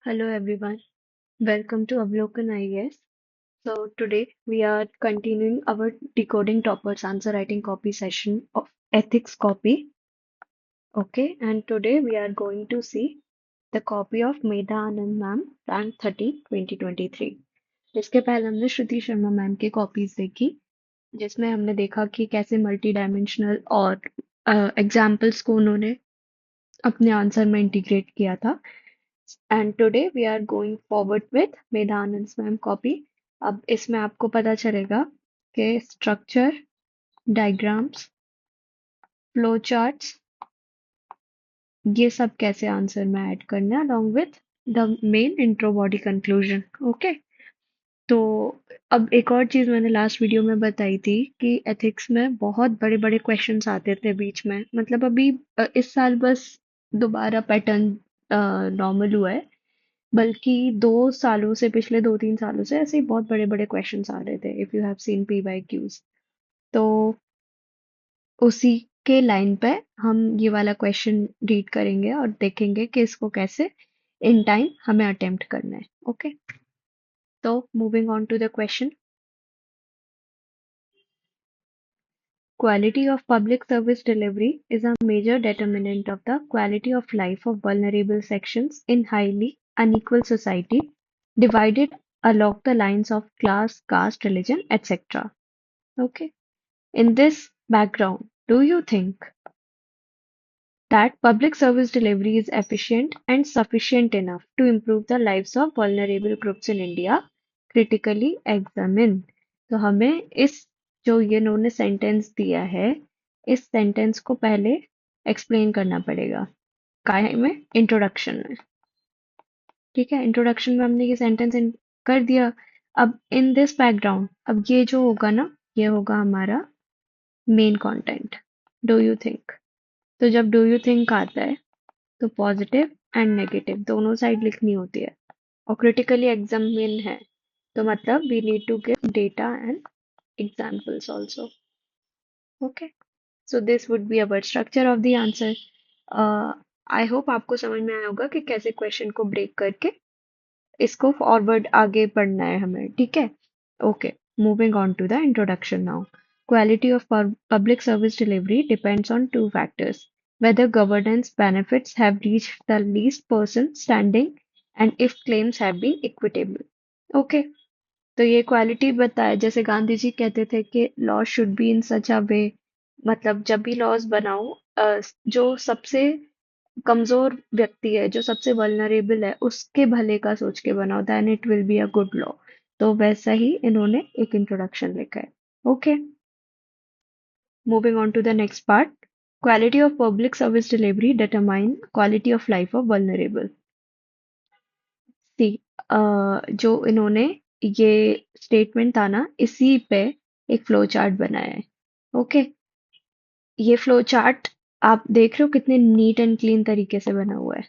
Hello everyone, welcome to Avlokan IAS. So today we are continuing our decoding toppers answer writing copy session of ethics copy. Okay, and today we are going to see the copy of Medha Anand ma'am, rank 30, 2023. इसके पहले हमने श्रुति Sharma ma'am की copies देखी जिसमें हमने देखा कि कैसे मल्टी डायमेंशनल और एग्जाम्पल्स को उन्होंने अपने आंसर में इंटीग्रेट किया था. And today we are going forward with Medhanand ma'am copy. अब इसमें आपको पता चलेगा कि स्ट्रक्चर, डायग्राम्स, फ्लो चार्ट्स, ये सब कैसे आंसर में ऐड करना है along with the main intro body conclusion. Okay, तो अब एक और चीज मैंने लास्ट वीडियो में बताई थी कि एथिक्स में बहुत बड़े बड़े क्वेश्चंस आते थे बीच में. मतलब अभी इस साल बस दोबारा पैटर्न नॉर्मल हुआ है, बल्कि 2 सालों से, पिछले 2-3 सालों से ऐसे ही बहुत बड़े बड़े क्वेश्चंस आ रहे थे. If you have seen PYQs, तो उसी के लाइन पे हम ये वाला क्वेश्चन रीड करेंगे और देखेंगे कि इसको कैसे इन टाइम हमें अटेम्प्ट करना है. ओके, तो moving on to the question. Quality of public service delivery is a major determinant of the quality of life of vulnerable sections in highly unequal society, divided along the lines of class, caste, religion, etc. Okay. In this background, do you think that public service delivery is efficient and sufficient enough to improve the lives of vulnerable groups in India? Critically examine. तो हमें इस जो ये इन्होंने sentence दिया है, इस sentence को पहले एक्सप्लेन करना पड़ेगा. काहे में? इंट्रोडक्शन में. ठीक है, इंट्रोडक्शन में हमने ये सेंटेंस कर दिया. अब इन दिस बैकग्राउंड, अब ये जो होगा ना, ये होगा हमारा main content. Do you think? तो जब डू यू थिंक आता है तो पॉजिटिव एंड नेगेटिव दोनों साइड लिखनी होती है. और क्रिटिकली एग्जामिन है तो मतलब we need to give data and examples also. Okay, so this would be our structure of the answer. I hope आपको समझ में आया होगा कि कैसे क्वेश्चन को ब्रेक करके इसको फॉरवर्ड आगे पढ़ना है हमें. ठीक है. Okay, moving on to the introduction now. Quality of public service delivery depends on two factors: whether governance benefits have reached the least person standing and if claims have been equitable. Okay, तो ये quality बताया. जैसे गांधी जी कहते थे कि law should be in सच अ वे, मतलब जब भी लॉज बनाओ, जो सबसे कमजोर व्यक्ति है, जो सबसे वल्नरेबल है, उसके भले का सोच के बनाओ, then it will be a good law. तो वैसा ही इन्होंने एक इंट्रोडक्शन लिखा है. Okay, moving on to the next part. Quality of public service delivery determine quality of life of vulnerable. See, जो इन्होंने ये स्टेटमेंट था ना, इसी पे एक फ्लो चार्ट बनाया है. ओके, ये फ्लो चार्ट आप देख रहे हो कितने नीट एंड क्लीन तरीके से बना हुआ है.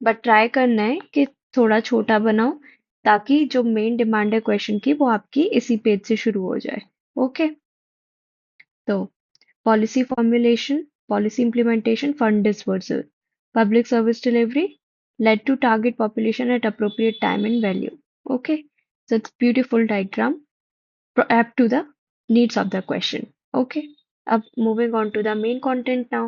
बट ट्राई करना है कि थोड़ा छोटा बनाओ, ताकि जो मेन डिमांड है क्वेश्चन की वो आपकी इसी पेज से शुरू हो जाए. ओके, तो policy formulation, policy implementation, fund dispersal, public service delivery led to target population at appropriate time and value. Okay, so it's beautiful diagram apt to the needs of the question. Okay, अब moving on to the main content now.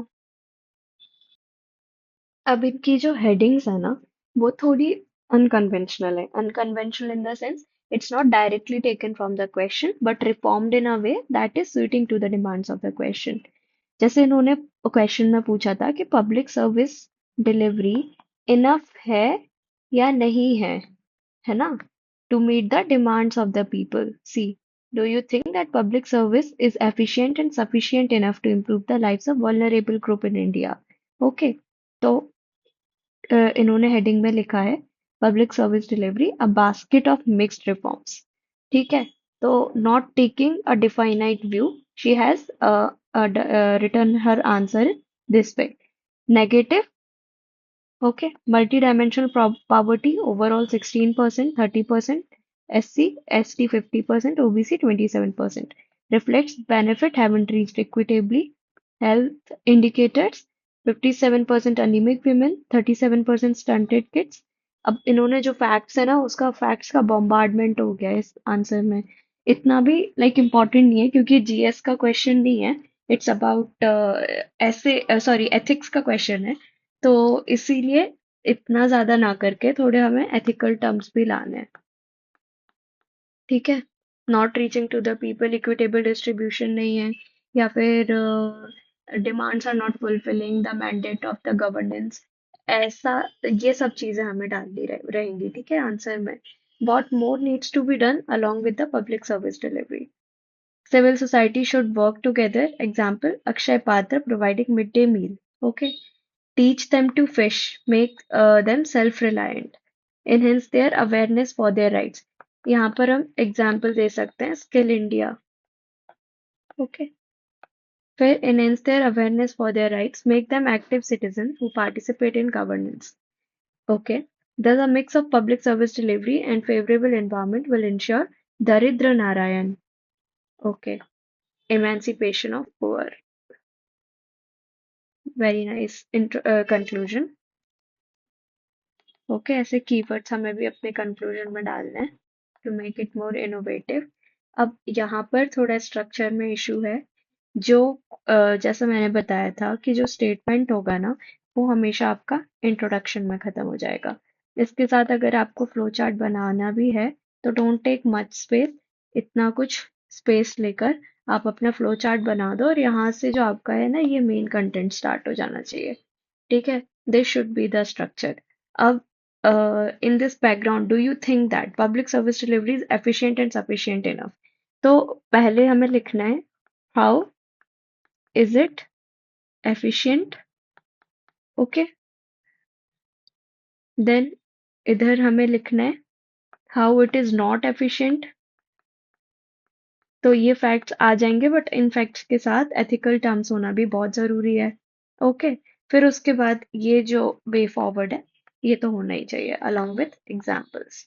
अब इनकी जो headings है ना, वो थोड़ी unconventional है. Unconventional in the sense it's not directly taken from the question but reformed in a way that is suiting to the demands of the question. जैसे इन्होंने क्वेश्चन में पूछा था कि पब्लिक सर्विस डिलीवरी इनफ है या नहीं है ना, to meet the demands of the people. See, do you think that public service is efficient and sufficient enough to improve the lives of vulnerable group in India? Okay, तो इन्होंने heading में लिखा है public service delivery a basket of mixed reforms. ठीक है, तो not taking a definite view, she has written her answer this way. Negative, okay, multi-dimensional poverty, overall 16%, 30%, SC, ST 50%, OBC 27%. Reflects benefit haven't reached equitably. Health indicators, 57% anemic women, 37% stunted kids। अब इन्होंने जो facts है ना, उसका facts का bombardment हो गया है इस आंसर में। इतना भी लाइक इम्पोर्टेंट नहीं है क्योंकि जीएस का क्वेश्चन नहीं है। इट्स अबाउट ऐसे सॉरी एथिक्स का क्वेश्चन है। तो इसीलिए इतना ज्यादा ना करके थोड़े हमें एथिकल टर्म्स भी लाने हैं। ठीक है। Not reaching to the people, equitable distribution नहीं है, या फिर demands are not fulfilling the mandate of the governance. ऐसा ये सब चीजें हमें डालनी रहेंगी। ठीक है आंसर में। what more needs to be done along with the public service delivery? Civil society should work together. Example, Akshay Patra providing midday meal. Okay. Teach them to fish, make them self-reliant, enhance their awareness for their rights. यहाँ पर हम example दे सकते हैं skill India. Okay. फिर enhance their awareness for their rights, make them active citizens who participate in governance. Okay. Thus, a mix of public service delivery and favorable environment will ensure Daridra Narayan. Okay. Emancipation of poor. Very nice conclusion. Okay. ऐसे keywords हमें भी अपने conclusion में डालने हैं to make it more innovative. अब यहाँ पर थोड़ा स्ट्रक्चर में इशू है। जो जैसा मैंने बताया था कि जो स्टेटमेंट होगा ना, वो हमेशा आपका इंट्रोडक्शन में खत्म हो जाएगा। इसके साथ अगर आपको फ्लो चार्ट बनाना भी है तो डोंट टेक मच स्पेस। इतना कुछ स्पेस लेकर आप अपना फ्लो चार्ट बना दो और यहाँ से जो आपका है ना, ये मेन कंटेंट स्टार्ट हो जाना चाहिए। ठीक है। This should be the structure. अब in this background, do you think that public service delivery is efficient and sufficient enough? तो पहले हमें लिखना है how is it efficient? Okay. Then इधर हमें लिखना है how it is not efficient। तो ये फैक्ट्स आ जाएंगे, बट इन फैक्ट्स के साथ एथिकल टर्म्स होना भी बहुत जरूरी है। ओके। फिर उसके बाद ये जो वे फॉरवर्ड है, ये तो होना ही चाहिए along with examples।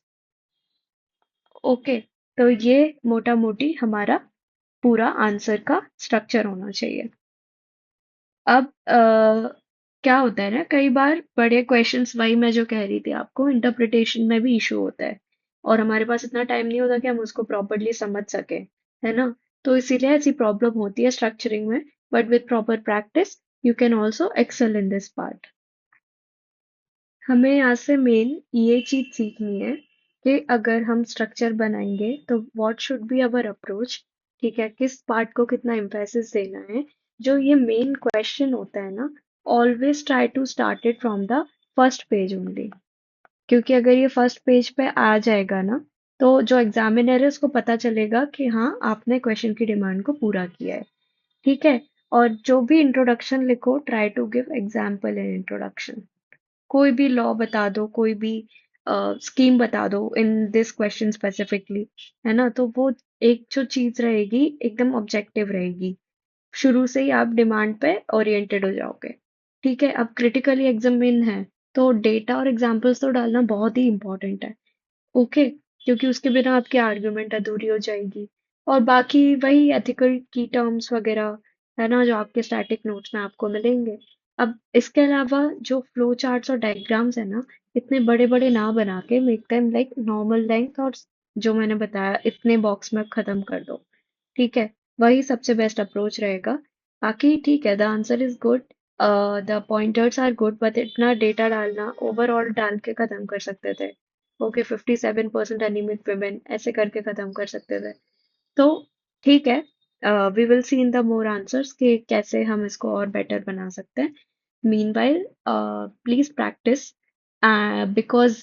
ओके। तो ये मोटा मोटी हमारा पूरा आंसर का स्ट्रक्चर होना चाहिए। अब क्या होता है ना, कई बार बड़े क्वेश्चंस, वही मैं जो कह रही थी आपको, इंटरप्रिटेशन में भी इशू होता है और हमारे पास इतना टाइम नहीं होता कि हम उसको प्रॉपरली समझ सके, है ना। तो इसीलिए ऐसी प्रॉब्लम होती है स्ट्रक्चरिंग में, but with proper practice you can also excel in this part. हमें यहाँ से मेन ये चीज सीखनी है कि अगर हम स्ट्रक्चर बनाएंगे तो what should be our approach. ठीक है, किस पार्ट को कितना एम्फेसिस देना है। जो ये मेन क्वेश्चन होता है ना, always try to start it from the first page only. क्योंकि अगर ये फर्स्ट पेज पे आ जाएगा ना, तो जो एग्जामिनर है उसको पता चलेगा कि हाँ आपने क्वेश्चन की डिमांड को पूरा किया है। ठीक है। और जो भी इंट्रोडक्शन लिखो, try to give example in introduction. कोई भी लॉ बता दो, कोई भी स्कीम बता दो इन दिस क्वेश्चन स्पेसिफिकली, है ना। तो वो एक जो चीज रहेगी एकदम ऑब्जेक्टिव रहेगी। शुरू से ही आप डिमांड पे ओरिएंटेड हो जाओगे। ठीक है। अब क्रिटिकली एग्जामिन है तो डेटा और एग्जाम्पल्स तो डालना बहुत ही इंपॉर्टेंट है। ओके। क्योंकि उसके बिना आपकी आर्ग्यूमेंट अधूरी हो जाएगी। और बाकी वही एथिकल की टर्म्स वगैरह, है ना, जो आपके स्टैटिक नोट्स में आपको मिलेंगे। अब इसके अलावा जो फ्लो चार्ट्स और डायग्राम्स है ना, इतने बड़े बड़े ना बना के make them like normal length, और जो मैंने बताया इतने बॉक्स में खत्म कर दो। ठीक है। वही सबसे बेस्ट अप्रोच रहेगा। बाकी ठीक है, the answer is good, the pointers are good, but इतना डेटा डालना ओवरऑल डाल के खत्म कर सकते थे। ओके। 57% एनीमिक वुमेन ऐसे करके खत्म कर सकते थे। तो ठीक है, we will see in the more answers कि कैसे हम इसको और बेटर बना सकते हैं। मीनवाइल प्लीज प्रैक्टिस, बिकॉज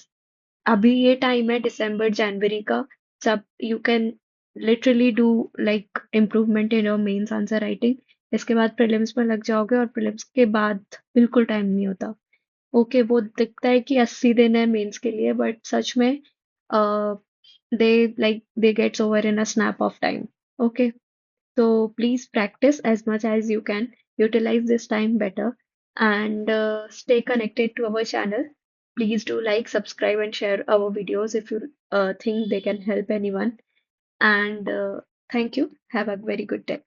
अभी ये टाइम है दिसंबर जनवरी का, जब you can literally do like improvement in your mains answer writing. इसके बाद प्रीलिम्स में लग जाओगे और प्रीलिम्स के बाद बिल्कुल टाइम नहीं होता। ओके। वो दिखता है कि 80 दिन है मेंस के लिए, बट सच में they gets over in a snap of time. Okay. So please practice as much as you can, utilize this time better, and stay connected to our channel. Please do like, subscribe, and share our videos if you think they can help anyone. And thank you. Have a very good day.